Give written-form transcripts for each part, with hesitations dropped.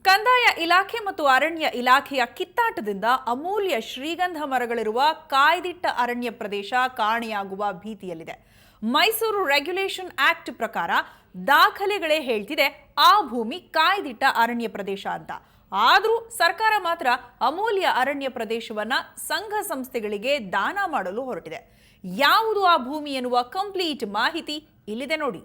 ಕಂದಾಯ ಇಲಾಖೆ ಮತ್ತು ಅರಣ್ಯ ಇಲಾಖೆಯ ಕಿತ್ತಾಟದಿಂದ ಅಮೂಲ್ಯ ಶ್ರೀಗಂಧ ಮರಗಳಿರುವ ಕಾಯ್ದಿಟ್ಟ ಅರಣ್ಯ ಪ್ರದೇಶ ಕಾಣೆಯಾಗುವ ಭೀತಿಯಲ್ಲಿದೆ. ಮೈಸೂರು ರೆಗ್ಯುಲೇಷನ್ ಆಕ್ಟ್ ಪ್ರಕಾರ ದಾಖಲೆಗಳೇ ಹೇಳ್ತಿದೆ ಆ ಭೂಮಿ ಕಾಯ್ದಿಟ್ಟ ಅರಣ್ಯ ಪ್ರದೇಶ ಅಂತ. ಆದರೂ ಸರ್ಕಾರ ಮಾತ್ರ ಅಮೂಲ್ಯ ಅರಣ್ಯ ಪ್ರದೇಶವನ್ನ ಸಂಘ ಸಂಸ್ಥೆಗಳಿಗೆ ದಾನ ಮಾಡಲು ಹೊರಟಿದೆ. ಯಾವುದು ಆ ಭೂಮಿ ಎನ್ನುವ ಕಂಪ್ಲೀಟ್ ಮಾಹಿತಿ ಇಲ್ಲಿದೆ ನೋಡಿ.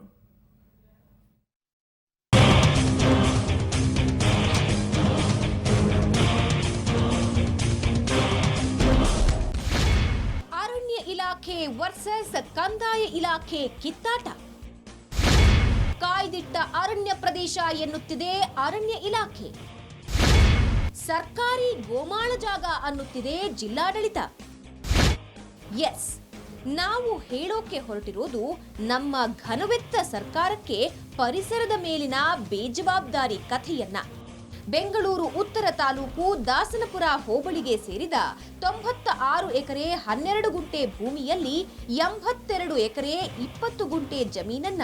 ಇಲಾಖೆ ವರ್ಸಸ್ ಕಂದಾಯ ಇಲಾಖೆ ಕಿತ್ತಾಟ. ಕಾಯ್ದಿಟ್ಟ ಅರಣ್ಯ ಪ್ರದೇಶ ಎನ್ನುತ್ತಿದೆ ಅರಣ್ಯ ಇಲಾಖೆ, ಸರ್ಕಾರಿ ಗೋಮಾಳ ಜಾಗ ಅನ್ನುತ್ತಿದೆ ಜಿಲ್ಲಾಡಳಿತ. ಎಸ್, ನಾವು ಹೇಳೋಕೆ ಹೊರಟಿರೋದು ನಮ್ಮ ಘನವೆತ್ತ ಸರ್ಕಾರಕ್ಕೆ ಪರಿಸರದ ಮೇಲಿನ ಬೇಜವಾಬ್ದಾರಿ ಕಥೆಯನ್ನ. ಬೆಂಗಳೂರು ಉತ್ತರ ತಾಲೂಕು ದಾಸನಪುರ ಹೋಬಳಿಗೆ ಸೇರಿದ 96 ಎಕರೆ 12 ಗುಂಟೆ ಭೂಮಿಯಲ್ಲಿ 82 ಎಕರೆ 20 ಗುಂಟೆ ಜಮೀನನ್ನ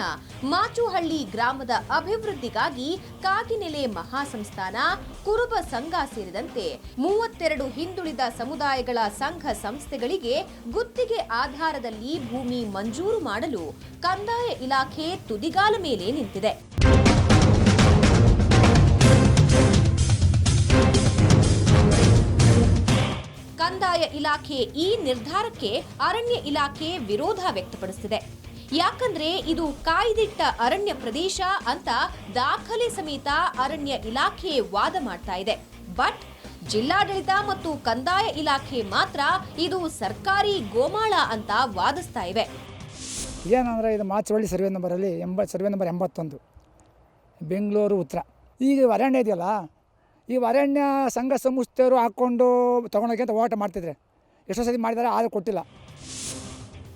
ಮಾಚುಹಳ್ಳಿ ಗ್ರಾಮದ ಅಭಿವೃದ್ಧಿಗಾಗಿ ಕಾಗಿನೆಲೆ ಮಹಾಸಂಸ್ಥಾನ, ಕುರುಬ ಸಂಘ ಸೇರಿದಂತೆ 32 ಹಿಂದುಳಿದ ಸಮುದಾಯಗಳ ಸಂಘ ಸಂಸ್ಥೆಗಳಿಗೆ ಗುತ್ತಿಗೆ ಆಧಾರದಲ್ಲಿ ಭೂಮಿ ಮಂಜೂರು ಮಾಡಲು ಕಂದಾಯ ಇಲಾಖೆ ತುದಿಗಾಲ ಮೇಲೆ ನಿಂತಿದೆ. ಕಂದಾಯ ಇಲಾಖೆ ಈ ನಿರ್ಧಾರಕ್ಕೆ ಅರಣ್ಯ ಇಲಾಖೆ ವಿರೋಧ ವ್ಯಕ್ತಪಡಿಸಿದೆ. ಯಾಕಂದ್ರೆ ಇದು ಕಾಯ್ದಿಟ್ಟ ಅರಣ್ಯ ಪ್ರದೇಶ ಅಂತ ದಾಖಲೆ ಸಮೇತ ಅರಣ್ಯ ಇಲಾಖೆ ವಾದ ಮಾಡ್ತಾ ಇದೆ. ಬಟ್ ಜಿಲ್ಲಾಡಳಿತ ಮತ್ತು ಕಂದಾಯ ಇಲಾಖೆ ಮಾತ್ರ ಇದು ಸರ್ಕಾರಿ ಗೋಮಾಳ ಅಂತ ವಾದಿಸ್ತಾ ಇವೆ. ಏನಂದ್ರೆ ಇದು ಮಾಚುಹಳ್ಳಿ ಸರ್ವೆ ನಂಬರಲ್ಲಿ ಸರ್ವೆ ನಂಬರ್ 81 ಬೆಂಗಳೂರು ಉತ್ತರ. ಈಗ ಅರಣ್ಯ ಇದೆಯಲ್ಲ, ಈ ಅರಣ್ಯ ಸಂಘ ಸಂಸ್ಥೆಯವರು ಹಾಕ್ಕೊಂಡು ತಗೊಂಡೋಗಿ ಅಂತ ಹೋರಾಟ ಮಾಡ್ತಿದ್ರೆ ಎಷ್ಟೋ ಸತಿ ಮಾಡಿದ್ದಾರೆ, ಆದರೂ ಕೊಟ್ಟಿಲ್ಲ.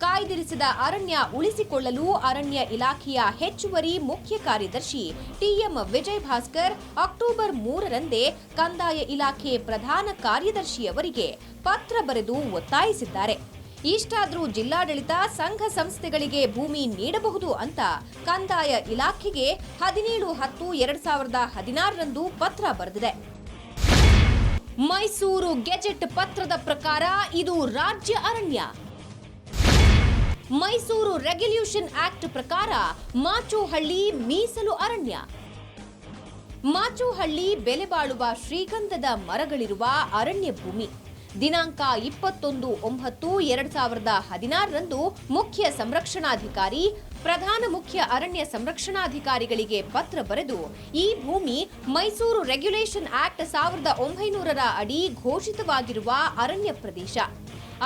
ಕಾಯ್ದಿರಿಸಿದ ಅರಣ್ಯ ಉಳಿಸಿಕೊಳ್ಳಲು ಅರಣ್ಯ ಇಲಾಖೆಯ ಹೆಚ್ಚುವರಿ ಮುಖ್ಯ ಕಾರ್ಯದರ್ಶಿ ಟಿಎಂ ವಿಜಯ್ ಭಾಸ್ಕರ್ ಅಕ್ಟೋಬರ್ 3ರಂದೇ ಕಂದಾಯ ಇಲಾಖೆ ಪ್ರಧಾನ ಕಾರ್ಯದರ್ಶಿಯವರಿಗೆ ಪತ್ರ ಬರೆದು ಒತ್ತಾಯಿಸಿದ್ದಾರೆ. ಇಷ್ಟಾದರೂ ಜಿಲ್ಲಾಡಳಿತ ಸಂಘ ಸಂಸ್ಥೆಗಳಿಗೆ ಭೂಮಿ ನೀಡಬಹುದು ಅಂತ ಕಂದಾಯ ಇಲಾಖೆಗೆ 17/10/2016ರಂದು ಪತ್ರ ಬರೆದಿದೆ. ಮೈಸೂರು ಗೆಜೆಟ್ ಪತ್ರದ ಪ್ರಕಾರ ಇದು ರಾಜ್ಯ ಅರಣ್ಯ. ಮೈಸೂರು ರೆಗ್ಯುಲೇಷನ್ ಆಕ್ಟ್ ಪ್ರಕಾರ ಮಾಚುಹಳ್ಳಿ ಮೀಸಲು ಅರಣ್ಯ. ಮಾಚುಹಳ್ಳಿ ಬೆಲೆ ಬಾಳುವ ಶ್ರೀಗಂಧದ ಮರಗಳಿರುವ ಅರಣ್ಯ ಭೂಮಿ. ದಿನಾಂಕ 21/9/2016ರಂದು ಮುಖ್ಯ ಸಂರಕ್ಷಣಾಧಿಕಾರಿ, ಪ್ರಧಾನ ಮುಖ್ಯ ಅರಣ್ಯ ಸಂರಕ್ಷಣಾಧಿಕಾರಿಗಳಿಗೆ ಪತ್ರ ಬರೆದು ಈ ಭೂಮಿ ಮೈಸೂರು ರೆಗ್ಯುಲೇಷನ್ ಆಕ್ಟ್ 1900ರ ಅಡಿ ಘೋಷಿತವಾಗಿರುವ ಅರಣ್ಯ ಪ್ರದೇಶ.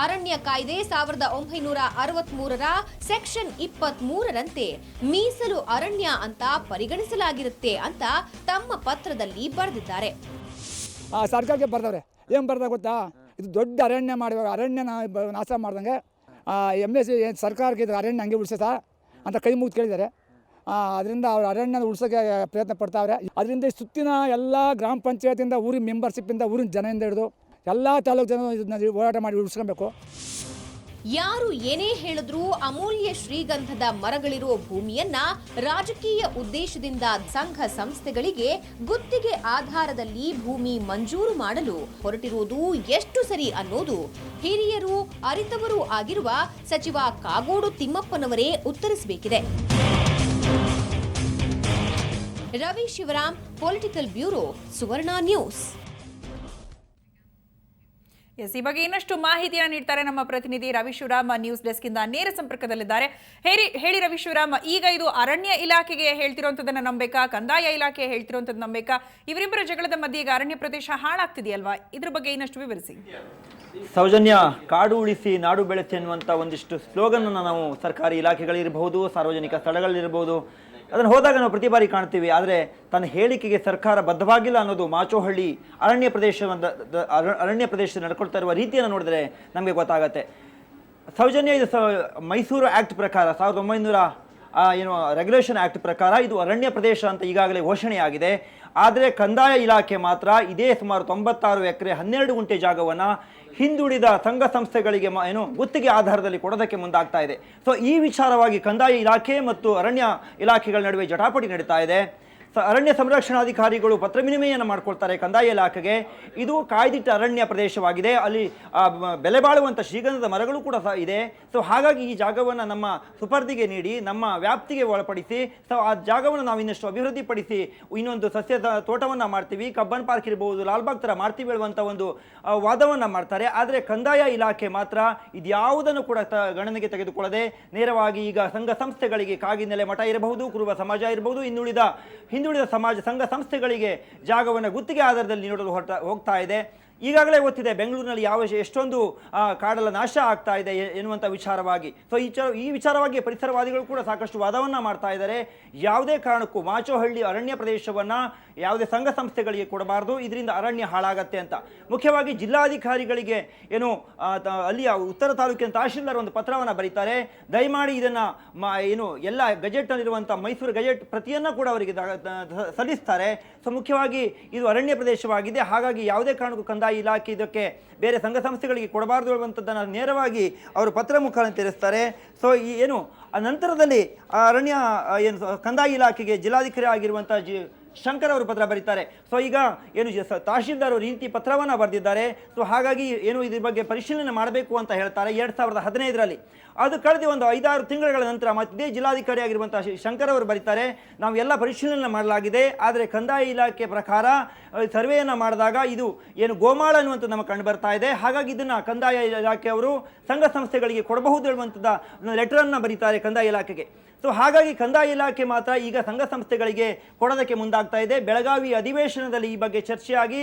ಅರಣ್ಯ ಕಾಯ್ದೆ 1963ರ ಸೆಕ್ಷನ್ 23ರಂತೆ ಮೀಸಲು ಅರಣ್ಯ ಅಂತ ಪರಿಗಣಿಸಲಾಗಿರುತ್ತೆ ಅಂತ ತಮ್ಮ ಪತ್ರದಲ್ಲಿ ಬರೆದಿದ್ದಾರೆ. ಸರ್ಕಾರಕ್ಕೆ ಬರ್ದವ್ರೆ, ಏನು ಬರ್ದ ಗೊತ್ತಾ, ಇದು ದೊಡ್ಡ ಅರಣ್ಯ ಮಾಡುವಾಗ ಅರಣ್ಯ ನಾಶ ಮಾಡ್ದಂಗೆ MSC ಸರ್ಕಾರಕ್ಕೆ ಇದು ಅರಣ್ಯ ಹಂಗೆ ಉಳಿಸತಾ ಅಂತ ಕೈ ಮುಗಿದು ಕೇಳಿದ್ದಾರೆ. ಅದರಿಂದ ಅವ್ರು ಅರಣ್ಯ ಉಳಿಸೋಕ್ಕೆ ಪ್ರಯತ್ನ ಪಡ್ತಾವ್ರೆ. ಅದರಿಂದ ಸುತ್ತಿನ ಎಲ್ಲ ಗ್ರಾಮ ಪಂಚಾಯತಿಯಿಂದ ಊರಿನ ಮೆಂಬರ್ಶಿಪ್ಪಿಂದ ಊರಿನ ಜನದಿಂದ ಹಿಡಿದು ಎಲ್ಲ ತಾಲೂಕು ಜನ ಇದನ್ನ ಹೋರಾಟ ಮಾಡಿ ಉಳಿಸ್ಕೊಬೇಕು. ಯಾರು ಏನೇ ಹೇಳಿದ್ರೂ ಅಮೂಲ್ಯ ಶ್ರೀಗಂಧದ ಮರಗಳಿರೋ ಭೂಮಿಯನ್ನ ರಾಜಕೀಯ ಉದ್ದೇಶದಿಂದ ಸಂಘ ಸಂಸ್ಥೆಗಳಿಗೆ ಗುತ್ತಿಗೆ ಆಧಾರದಲ್ಲಿ ಭೂಮಿ ಮಂಜೂರು ಮಾಡಲು ಹೊರಟಿರುವುದು ಎಷ್ಟು ಸರಿ ಅನ್ನೋದು ಹಿರಿಯರು ಅರಿತವರೂ ಆಗಿರುವ ಸಚಿವ ಕಾಗೋಡು ತಿಮ್ಮಪ್ಪನವರೇ ಉತ್ತರಿಸಬೇಕಿದೆ. ರವಿ ಶಿವರಾಮ್, ಪೊಲಿಟಿಕಲ್ ಬ್ಯೂರೋ, ಸುವರ್ಣ ನ್ಯೂಸ್. ಈ ಬಗ್ಗೆ ಇನ್ನಷ್ಟು ಮಾಹಿತಿಯನ್ನು ನೀಡ್ತಾರೆ ನಮ್ಮ ಪ್ರತಿನಿಧಿ ರವಿ ಶಿವರಾಮ್, ನ್ಯೂಸ್ ಡೆಸ್ಕ್ ಇಂದ ನೇರ ಸಂಪರ್ಕದಲ್ಲಿದ್ದಾರೆ. ಹೇಳಿ ರವಿ ಶಿವರಾಮ್, ಈಗ ಇದು ಅರಣ್ಯ ಇಲಾಖೆಗೆ ಹೇಳ್ತಿರೋಂಥದ್ದನ್ನ ನಂಬೇಕಾ, ಕಂದಾಯ ಇಲಾಖೆ ಹೇಳ್ತಿರೋಂಥದ್ದು ನಂಬೇಕಾ? ಇವರಿಬ್ಬರ ಜಗಳದ ಮಧ್ಯೆ ಈಗ ಅರಣ್ಯ ಪ್ರದೇಶ ಹಾಳಾಗ್ತಿದೆಯಲ್ವಾ, ಇದ್ರ ಬಗ್ಗೆ ಇನ್ನಷ್ಟು ವಿವರಿಸಿ. ಸೌಜನ್ಯ, ಕಾಡು ಉಳಿಸಿ ನಾಡು ಬೆಳೆಸಿ ಅನ್ನುವಂಥ ಒಂದಿಷ್ಟು ಸ್ಲೋಗನ್ ಅನ್ನು ನಾವು ಸರ್ಕಾರಿ ಇಲಾಖೆಗಳಿರಬಹುದು, ಸಾರ್ವಜನಿಕ ಸ್ಥಳಗಳಿರಬಹುದು, ಅದನ್ನು ಹೋದಾಗ ನಾವು ಪ್ರತಿ ಬಾರಿ ಕಾಣ್ತೀವಿ. ಆದರೆ ತನ್ನ ಹೇಳಿಕೆಗೆ ಸರ್ಕಾರ ಬದ್ಧವಾಗಿಲ್ಲ ಅನ್ನೋದು ಮಾಚೋಹಳ್ಳಿ ಅರಣ್ಯ ಪ್ರದೇಶದಲ್ಲಿ ನಡ್ಕೊಳ್ತಾ ಇರುವ ರೀತಿಯನ್ನು ನೋಡಿದ್ರೆ ನಮಗೆ ಗೊತ್ತಾಗತ್ತೆ. ಸೌಜನ್ಯ, ಇದು ಮೈಸೂರು ಆಕ್ಟ್ ಪ್ರಕಾರ 1900 ರೆಗ್ಯುಲೇಷನ್ ಆಕ್ಟ್ ಪ್ರಕಾರ ಇದು ಅರಣ್ಯ ಪ್ರದೇಶ ಅಂತ ಈಗಾಗಲೇ ಘೋಷಣೆಯಾಗಿದೆ. ಆದರೆ ಕಂದಾಯ ಇಲಾಖೆ ಮಾತ್ರ ಇದೇ ಸುಮಾರು 96 ಎಕರೆ 12 ಗುಂಟೆ ಜಾಗವನ್ನು ಹಿಂದುಳಿದ ಸಂಘ ಸಂಸ್ಥೆಗಳಿಗೆ ಗುತ್ತಿಗೆ ಆಧಾರದಲ್ಲಿ ಕೊಡೋದಕ್ಕೆ ಮುಂದಾಗ್ತಾ ಇದೆ. ಸೊ ಈ ವಿಚಾರವಾಗಿ ಕಂದಾಯ ಇಲಾಖೆ ಮತ್ತು ಅರಣ್ಯ ಇಲಾಖೆಗಳ ನಡುವೆ ಜಟಾಪಟಿ ನಡೀತಾ ಇದೆ. ಅರಣ್ಯ ಸಂರಕ್ಷಣಾಧಿಕಾರಿಗಳು ಪತ್ರ ವಿನಿಮಯವನ್ನು ಮಾಡ್ಕೊಳ್ತಾರೆ ಕಂದಾಯ ಇಲಾಖೆಗೆ. ಇದು ಕಾಯ್ದಿಟ್ಟ ಅರಣ್ಯ ಪ್ರದೇಶವಾಗಿದೆ, ಅಲ್ಲಿ ಬೆಲೆ ಬಾಳುವಂಥ ಶ್ರೀಗಂಧದ ಮರಗಳು ಕೂಡ ಸಹ ಇದೆ. ಸೊ ಹಾಗಾಗಿ ಈ ಜಾಗವನ್ನು ನಮ್ಮ ಸುಪರ್ದಿಗೆ ನೀಡಿ ನಮ್ಮ ವ್ಯಾಪ್ತಿಗೆ ಒಳಪಡಿಸಿ ಸೊ ಆ ಜಾಗವನ್ನು ನಾವು ಇನ್ನಷ್ಟು ಅಭಿವೃದ್ಧಿಪಡಿಸಿ ಇನ್ನೊಂದು ಸಸ್ಯ ತೋಟವನ್ನು ಮಾಡ್ತೀವಿ, ಕಬ್ಬನ್ ಪಾರ್ಕ್ ಇರ್ಬೋದು, ಲಾಲ್ಬಾಗ್ ಥರ ಮಾಡ್ತೀವಿ ಹೇಳುವಂಥ ಒಂದು ವಾದವನ್ನು ಮಾಡ್ತಾರೆ. ಆದರೆ ಕಂದಾಯ ಇಲಾಖೆ ಮಾತ್ರ ಇದ್ಯಾವುದನ್ನು ಕೂಡ ಗಣನೆಗೆ ತೆಗೆದುಕೊಳ್ಳದೆ ನೇರವಾಗಿ ಈಗ ಸಂಘ ಸಂಸ್ಥೆಗಳಿಗೆ, ಕಾಗಿನೆಲೆ ಮಠ ಇರಬಹುದು, ಕುರುಬ ಸಮಾಜ ಇರಬಹುದು, ಹಿಂದುಳಿದ ಸಮಾಜ ಸಂಘ ಸಂಸ್ಥೆಗಳಿಗೆ ಜಾಗವನ್ನು ಗುತ್ತಿಗೆ ಆಧಾರದಲ್ಲಿ ನೀಡಲು ಹೋಗ್ತಾ ಇದೆ. ಈಗಾಗಲೇ ಗೊತ್ತಿದೆ ಬೆಂಗಳೂರಿನಲ್ಲಿ ಎಷ್ಟೊಂದು ಕಾಡಲ ನಾಶ ಆಗ್ತಾ ಇದೆ ಎನ್ನುವಂಥ ವಿಚಾರವಾಗಿ. ಸೊ ಈ ವಿಚಾರವಾಗಿ ಪರಿಸರವಾದಿಗಳು ಕೂಡ ಸಾಕಷ್ಟು ವಾದವನ್ನು ಮಾಡ್ತಾ ಇದ್ದಾರೆ. ಯಾವುದೇ ಕಾರಣಕ್ಕೂ ಮಾಚೋಹಳ್ಳಿ ಅರಣ್ಯ ಪ್ರದೇಶವನ್ನು ಯಾವುದೇ ಸಂಘ ಸಂಸ್ಥೆಗಳಿಗೆ ಕೊಡಬಾರ್ದು, ಇದರಿಂದ ಅರಣ್ಯ ಹಾಳಾಗತ್ತೆ ಅಂತ. ಮುಖ್ಯವಾಗಿ ಜಿಲ್ಲಾಧಿಕಾರಿಗಳಿಗೆ ಅಲ್ಲಿಯ ಉತ್ತರ ತಾಲೂಕಿನ ತಹಶೀಲ್ದಾರ್ ಒಂದು ಪತ್ರವನ್ನು ಬರೀತಾರೆ. ದಯಮಾಡಿ ಇದನ್ನು ಎಲ್ಲ ಗೆಜೆಟ್ನಲ್ಲಿರುವಂಥ ಮೈಸೂರು ಗೆಜೆಟ್ ಪ್ರತಿಯನ್ನು ಕೂಡ ಅವರಿಗೆ ಸಲ್ಲಿಸ್ತಾರೆ. ಸೊ ಮುಖ್ಯವಾಗಿ ಇದು ಅರಣ್ಯ ಪ್ರದೇಶವಾಗಿದೆ, ಹಾಗಾಗಿ ಯಾವುದೇ ಕಾರಣಕ್ಕೂ ಕಂದಾಯ ಇಲಾಖೆ ಇದಕ್ಕೆ ಬೇರೆ ಸಂಘ ಸಂಸ್ಥೆಗಳಿಗೆ ಕೊಡಬಾರ್ದು ಹೇಳುವಂಥದ್ದನ್ನು ನೇರವಾಗಿ ಅವರು ಪತ್ರ ಮುಖಾಂತರ ತಿಳಿಸ್ತಾರೆ. ಸೊ ಆ ನಂತರದಲ್ಲಿ ಅರಣ್ಯ ಕಂದಾಯ ಇಲಾಖೆಗೆ ಜಿಲ್ಲಾಧಿಕಾರಿ ಆಗಿರುವಂಥ ಶಂಕರ್ ಅವರು ಪತ್ರ ಬರೀತಾರೆ. ಸೊ ಈಗ ತಹಶೀಲ್ದಾರ್ ಅವರು ಈ ರೀತಿ ಪತ್ರವನ್ನು ಬರೆದಿದ್ದಾರೆ. ಸೊ ಹಾಗಾಗಿ ಇದ್ರ ಬಗ್ಗೆ ಪರಿಶೀಲನೆ ಮಾಡಬೇಕು ಅಂತ ಹೇಳ್ತಾರೆ 2015ರಲ್ಲಿ. ಅದು ಕಳೆದ ಒಂದು 5-6 ತಿಂಗಳ ನಂತರ ಮತ್ತೆ ಜಿಲ್ಲಾಧಿಕಾರಿ ಆಗಿರುವಂಥ ಶಂಕರ್ ಅವರು ಬರೀತಾರೆ, ನಾವು ಎಲ್ಲ ಪರಿಶೀಲನೆ ಮಾಡಲಾಗಿದೆ, ಆದರೆ ಕಂದಾಯ ಇಲಾಖೆ ಪ್ರಕಾರ ಸರ್ವೆಯನ್ನು ಮಾಡಿದಾಗ ಇದು ಗೋಮಾಳ ಅನ್ನುವಂಥದ್ದು ನಮಗೆ ಕಂಡು ಬರ್ತಾ ಇದೆ. ಹಾಗಾಗಿ ಇದನ್ನು ಕಂದಾಯ ಇಲಾಖೆಯವರು ಸಂಘ ಸಂಸ್ಥೆಗಳಿಗೆ ಕೊಡಬಹುದು ಹೇಳುವಂಥದ್ದು ಲೆಟರನ್ನು ಬರೀತಾರೆ ಕಂದಾಯ ಇಲಾಖೆಗೆ. ಸೊ ಹಾಗಾಗಿ ಕಂದಾಯ ಇಲಾಖೆ ಮಾತ್ರ ಈಗ ಸಂಘ ಸಂಸ್ಥೆಗಳಿಗೆ ಕೊಡೋದಕ್ಕೆ ಮುಂದಾಗ್ತಾ ಇದೆ. ಬೆಳಗಾವಿ ಅಧಿವೇಶನದಲ್ಲಿ ಈ ಬಗ್ಗೆ ಚರ್ಚೆಯಾಗಿ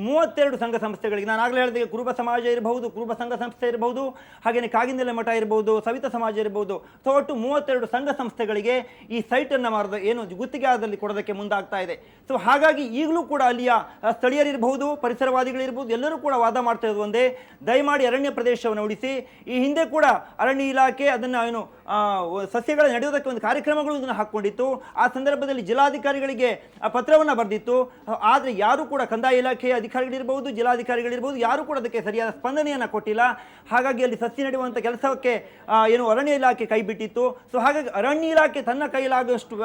32 ಸಂಘ ಸಂಸ್ಥೆಗಳಿಗೆ, ನಾನು ಆಗಲೇ ಹೇಳಿದೆ, ಕುರುಬ ಸಮಾಜ ಇರಬಹುದು, ಕುರುಬ ಸಂಘ ಸಂಸ್ಥೆ ಇರಬಹುದು, ಹಾಗೆಯೇ ಕಾಗಿನೆಲೆ ಮಠ ಇರಬಹುದು, ಸವಿತ ಸಮಾಜ ಇರಬಹುದು, ಸೊ ಒಟ್ಟು 32 ಸಂಘ ಸಂಸ್ಥೆಗಳಿಗೆ ಈ ಸೈಟನ್ನು ಗುತ್ತಿಗೆ ಆಧಾರದಲ್ಲಿ ಕೊಡೋದಕ್ಕೆ ಮುಂದಾಗ್ತಾ ಇದೆ. ಸೊ ಹಾಗಾಗಿ ಈಗಲೂ ಕೂಡ ಅಲ್ಲಿಯ ಸ್ಥಳೀಯರಿರಬಹುದು, ಪರಿಸರವಾದಿಗಳಿರ್ಬೋದು, ಎಲ್ಲರೂ ಕೂಡ ವಾದ ಮಾಡ್ತಾ ಇರೋದು ಒಂದೇ, ದಯಮಾಡಿ ಅರಣ್ಯ ಪ್ರದೇಶವನ್ನು ಉಳಿಸಿ. ಈ ಹಿಂದೆ ಕೂಡ ಅರಣ್ಯ ಇಲಾಖೆ ಅದನ್ನು ಸಸ್ಯಗಳ ನಡೆಯೋದಕ್ಕೆ ಒಂದು ಕಾರ್ಯಕ್ರಮಗಳು ಇದನ್ನು ಹಾಕ್ಕೊಂಡಿತ್ತು. ಆ ಸಂದರ್ಭದಲ್ಲಿ ಜಿಲ್ಲಾಧಿಕಾರಿಗಳಿಗೆ ಪತ್ರವನ್ನು ಬರೆದಿತ್ತು. ಆದರೆ ಯಾರೂ ಕೂಡ ಕಂದಾಯ ಇಲಾಖೆಯ ಅಧಿಕಾರಿಗಳಿರ್ಬೋದು, ಜಿಲ್ಲಾಧಿಕಾರಿಗಳಿರ್ಬೋದು, ಯಾರೂ ಕೂಡ ಅದಕ್ಕೆ ಸರಿಯಾದ ಸ್ಪಂದನೆಯನ್ನು ಕೊಟ್ಟಿಲ್ಲ. ಹಾಗಾಗಿ ಅಲ್ಲಿ ಸಸ್ಯ ನಡೆಯುವಂಥ ಕೆಲಸಕ್ಕೆ ಅರಣ್ಯ ಇಲಾಖೆ ಕೈ ಬಿಟ್ಟಿತ್ತು. ಸೊ ಹಾಗಾಗಿ ಅರಣ್ಯ ಇಲಾಖೆ ತನ್ನ ಕೈಲಾಗುವಷ್ಟು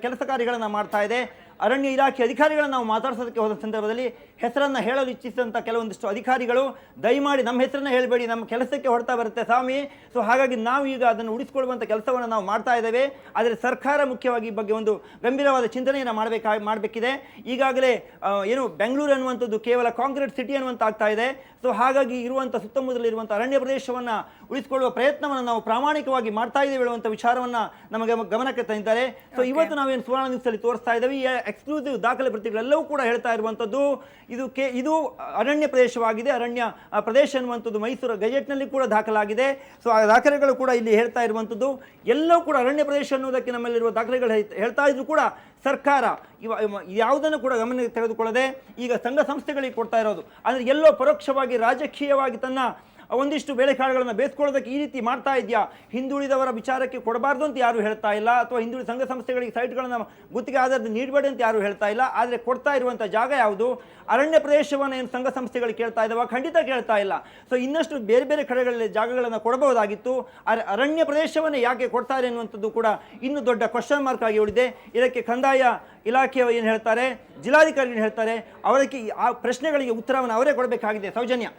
ಕೆಲಸ ಕಾರ್ಯಗಳನ್ನು ಮಾಡ್ತಾ ಇದೆ. ಅರಣ್ಯ ಇಲಾಖೆ ಅಧಿಕಾರಿಗಳನ್ನು ನಾವು ಮಾತಾಡ್ಸೋದಕ್ಕೆ ಹೋದ ಸಂದರ್ಭದಲ್ಲಿ ಹೆಸರನ್ನು ಹೇಳಲು ಇಚ್ಛಿಸಿದಂಥ ಕೆಲವೊಂದಿಷ್ಟು ಅಧಿಕಾರಿಗಳು ದಯಮಾಡಿ ನಮ್ಮ ಹೆಸರನ್ನು ಹೇಳಬೇಡಿ, ನಮ್ಮ ಕೆಲಸಕ್ಕೆ ಹೊಡ್ತಾ ಬರುತ್ತೆ ಸ್ವಾಮಿ. ಸೊ ಹಾಗಾಗಿ ನಾವು ಈಗ ಅದನ್ನು ಉಳಿಸ್ಕೊಳ್ಳುವಂಥ ಕೆಲಸವನ್ನು ನಾವು ಮಾಡ್ತಾ ಇದ್ದೇವೆ. ಆದರೆ ಸರ್ಕಾರ ಮುಖ್ಯವಾಗಿ ಈ ಬಗ್ಗೆ ಒಂದು ಗಂಭೀರವಾದ ಚಿಂತನೆಯನ್ನು ಮಾಡಬೇಕಿದೆ. ಈಗಾಗಲೇ ಬೆಂಗಳೂರು ಅನ್ನುವಂಥದ್ದು ಕೇವಲ ಕಾಂಕ್ರೀಟ್ ಸಿಟಿ ಅನ್ನುವಂಥ ಆಗ್ತಾ ಇದೆ. ಸೊ ಹಾಗಾಗಿ ಇರುವಂಥ ಸುತ್ತಮುತ್ತಲಿರುವಂಥ ಅರಣ್ಯ ಪ್ರದೇಶವನ್ನು ಉಳಿಸಿಕೊಳ್ಳುವ ಪ್ರಯತ್ನವನ್ನು ನಾವು ಪ್ರಾಮಾಣಿಕವಾಗಿ ಮಾಡ್ತಾ ಇದ್ದೇವೆ ಹೇಳುವಂಥ ವಿಚಾರವನ್ನು ನಮಗೆ ಗಮನಕ್ಕೆ ತಂದಿದ್ದಾರೆ. ಸೊ ಇವತ್ತು ನಾವೇನು ಸುವರ್ಣ ನ್ಯೂಸಲ್ಲಿ ತೋರಿಸ್ತಾ ಇದ್ದೇವೆ, ಈ ಎಕ್ಸ್ಕ್ಲೂಸಿವ್ ದಾಖಲೆ ಪ್ರತಿಗಳೆಲ್ಲವೂ ಕೂಡ ಹೇಳ್ತಾ ಇರುವಂಥದ್ದು ಇದು ಅರಣ್ಯ ಪ್ರದೇಶವಾಗಿದೆ. ಅರಣ್ಯ ಪ್ರದೇಶ ಅನ್ನುವಂಥದ್ದು ಮೈಸೂರು ಗೆಜೆಟ್ನಲ್ಲಿ ಕೂಡ ದಾಖಲಾಗಿದೆ. ಸೊ ಆ ದಾಖಲೆಗಳು ಕೂಡ ಇಲ್ಲಿ ಹೇಳ್ತಾ ಇರುವಂಥದ್ದು ಎಲ್ಲವೂ ಕೂಡ ಅರಣ್ಯ ಪ್ರದೇಶ ಅನ್ನೋದಕ್ಕೆ ನಮ್ಮಲ್ಲಿರುವ ದಾಖಲೆಗಳು ಹೇಳ್ತಾ ಇದ್ರು ಕೂಡ ಸರ್ಕಾರ ಯಾವುದನ್ನು ಕೂಡ ಗಮನಕ್ಕೆ ತೆಗೆದುಕೊಳ್ಳದೆ ಈಗ ಸಂಘ ಸಂಸ್ಥೆಗಳಿಗೆ ಕೊಡ್ತಾ ಇರೋದು ಅಂದರೆ ಎಲ್ಲೋ ಪರೋಕ್ಷವಾಗಿ ರಾಜಕೀಯವಾಗಿ ತನ್ನ ಒಂದಿಷ್ಟು ಬೇಳೆಕಾಳುಗಳನ್ನು ಬೇಯಿಸ್ಕೊಳ್ಳೋದಕ್ಕೆ ಈ ರೀತಿ ಮಾಡ್ತಾ ಇದೆಯಾ. ಹಿಂದುಳಿದವರ ವಿಚಾರಕ್ಕೆ ಕೊಡಬಾರ್ದು ಅಂತ ಯಾರು ಹೇಳ್ತಾ ಇಲ್ಲ, ಅಥವಾ ಹಿಂದುಳಿದ ಸಂಘ ಸಂಸ್ಥೆಗಳಿಗೆ ಸೈಟ್ಗಳನ್ನು ಗುತ್ತಿಗೆ ಆಧಾರದ ನೀಡಬೇಡಿ ಅಂತ ಯಾರು ಹೇಳ್ತಾ ಇಲ್ಲ. ಆದರೆ ಕೊಡ್ತಾ ಇರುವಂಥ ಜಾಗ ಯಾವುದು? ಅರಣ್ಯ ಪ್ರದೇಶವನ್ನು ಏನು ಸಂಘ ಸಂಸ್ಥೆಗಳು ಕೇಳ್ತಾ ಇದ್ದಾವೆ? ಖಂಡಿತ ಕೇಳ್ತಾ ಇಲ್ಲ. ಸೊ ಇನ್ನಷ್ಟು ಬೇರೆ ಬೇರೆ ಕಡೆಗಳಲ್ಲಿ ಜಾಗಗಳನ್ನು ಕೊಡಬಹುದಾಗಿತ್ತು. ಅರಣ್ಯ ಪ್ರದೇಶವನ್ನು ಯಾಕೆ ಕೊಡ್ತಾರೆ ಅನ್ನುವಂಥದ್ದು ಕೂಡ ಇನ್ನೂ ದೊಡ್ಡ ಕ್ವಶನ್ ಮಾರ್ಕ್ ಆಗಿ ಉಳಿದೆ. ಇದಕ್ಕೆ ಕಂದಾಯ ಇಲಾಖೆಯವರು ಏನು ಹೇಳ್ತಾರೆ, ಜಿಲ್ಲಾಧಿಕಾರಿ ಏನು ಹೇಳ್ತಾರೆ, ಅವರಿಗೆ ಆ ಪ್ರಶ್ನೆಗಳಿಗೆ ಉತ್ತರವನ್ನು ಅವರೇ ಕೊಡಬೇಕಾಗಿದೆ. ಸೌಜನ್ಯ.